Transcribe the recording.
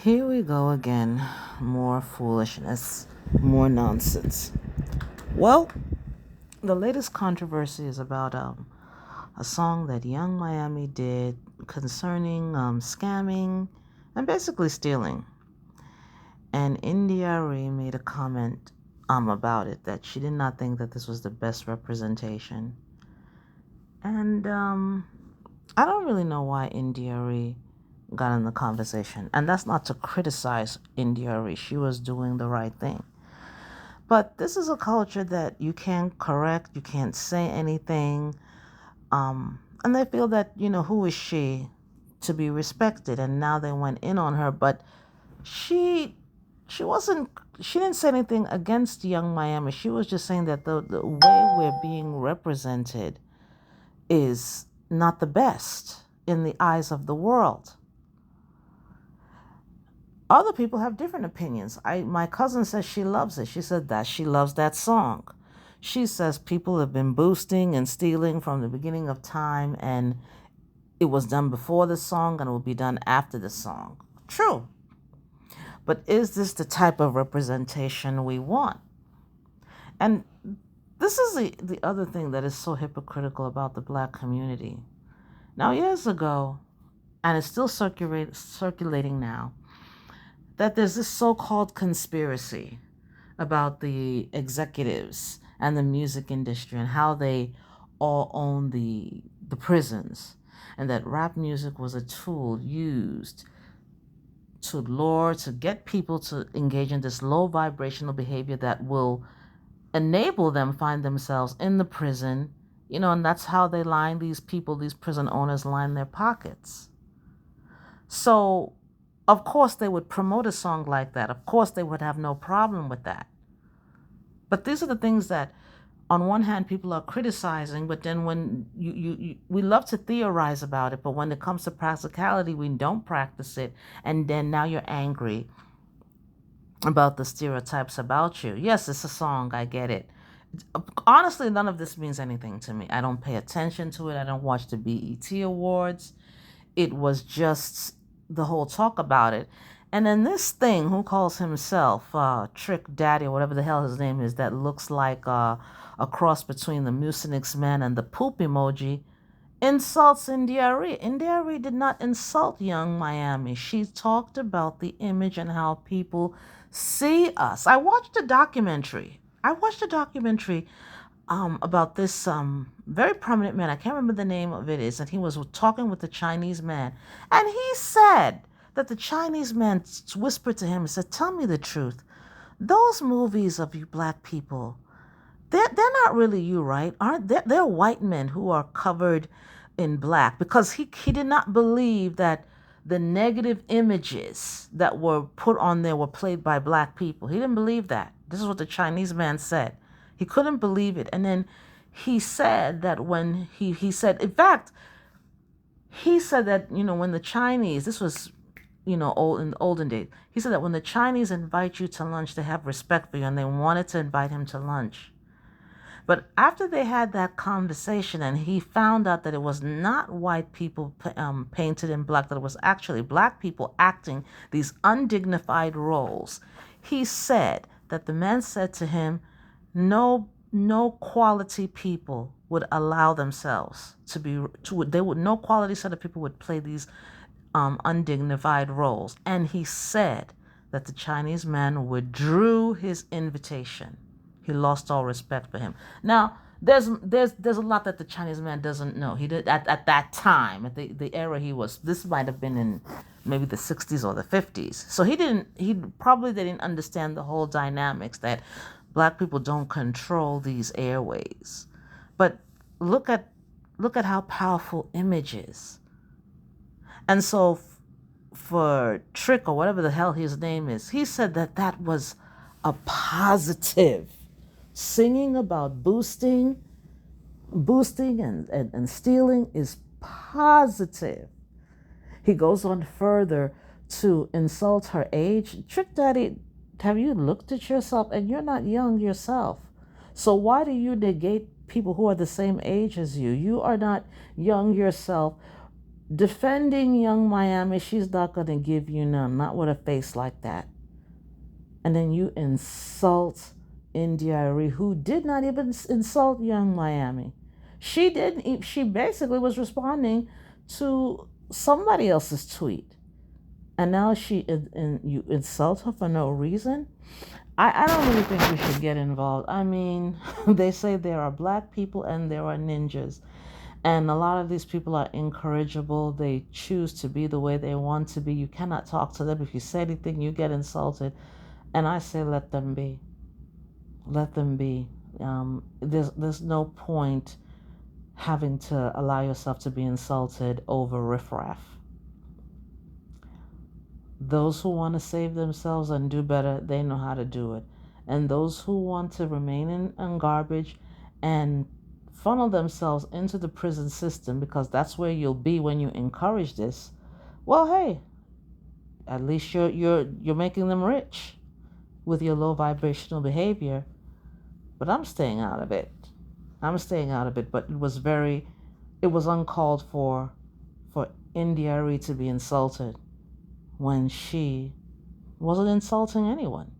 Here we go again. More foolishness, more nonsense. Well, the latest controversy is about a song that Young Miami did concerning scamming and basically stealing. And India Arie made a comment about it that she did not think that this was the best representation. And I don't really know why India Arie got in the conversation. And that's not to criticize India Arie. She was doing the right thing. But this is a culture that you can't correct, you can't say anything. And they feel that, who is she to be respected? And now they went in on her, but she she wasn't she didn't say anything against Young Miami. She was just saying that the way we're being represented is not the best in the eyes of the world. Other people have different opinions. My cousin says she loves it. She said that she loves that song. She says people have been boosting and stealing from the beginning of time, and it was done before the song and it will be done after the song. True. But is this the type of representation we want? And this is the other thing that is so hypocritical about the black community. Now, years ago, and it's still circulating now, that there's this so-called conspiracy about the executives and the music industry and how they all own the prisons, and that rap music was a tool used to get people to engage in this low vibrational behavior that will enable them find themselves in the prison, and that's how they line these people, these prison owners line their pockets. So of course they would promote a song like that. Of course they would have no problem with that. But these are the things that, on one hand, people are criticizing, but then when we love to theorize about it, but when it comes to practicality, we don't practice it, and then now you're angry about the stereotypes about you. Yes, it's a song, I get it. Honestly, none of this means anything to me. I don't pay attention to it. I don't watch the BET Awards. It was just the whole talk about it. And then this thing, who calls himself Trick Daddy or whatever the hell his name is, that looks like a cross between the Mucinix man and the poop emoji, insults India Arie. India Arie did not insult Young Miami. She talked about the image and how people see us. I watched a documentary. About this very prominent man. I can't remember the name of it is, and he was talking with the Chinese man, and he said that the Chinese man whispered to him and said, "Tell me the truth. Those movies of you black people, they're not really you, right? Aren't they? They're white men who are covered in black," because he did not believe that the negative images that were put on there were played by black people. He didn't believe that. This is what the Chinese man said. He couldn't believe it. And then he said that when he said, in fact, he said that, when the Chinese, this was, old in the olden days, he said that when the Chinese invite you to lunch, they have respect for you, and they wanted to invite him to lunch. But after they had that conversation and he found out that it was not white people painted in black, that it was actually black people acting these undignified roles, he said that the man said to him, no quality people would allow themselves no quality set of people would play these undignified roles. And he said that the Chinese man withdrew his invitation. He lost all respect for him. Now, there's a lot that the Chinese man doesn't know. He did at that time, at the era he was. This might have been in maybe the 60s or the 50s. So he probably didn't understand the whole dynamics that black people don't control these airways. But look at how powerful image is. And so for Trick, or whatever the hell his name is, he said that was a positive. Singing about boosting and stealing is positive. He goes on further to insult her age. Trick Daddy, have you looked at yourself? And you're not young yourself. So why do you negate people who are the same age as you? You are not young yourself. defending young Miami, she's not going to give you none, not with a face like that. And then you insult India Arie, who did not even insult young Miami. She didn't. She basically was responding to somebody else's tweet, and now you insult her for no reason. I don't really think we should get involved. I mean, they say there are black people and there are ninjas. And a lot of these people are incorrigible. They choose to be the way they want to be. You cannot talk to them. If you say anything, you get insulted. And I say, let them be. Let them be. There's no point having to allow yourself to be insulted over riffraff. Those who want to save themselves and do better, they know how to do it. And those who want to remain in garbage and funnel themselves into the prison system, because that's where you'll be when you encourage this, well, hey, at least you're making them rich with your low vibrational behavior. But I'm staying out of it. But it was uncalled for India Arie to be insulted when she wasn't insulting anyone.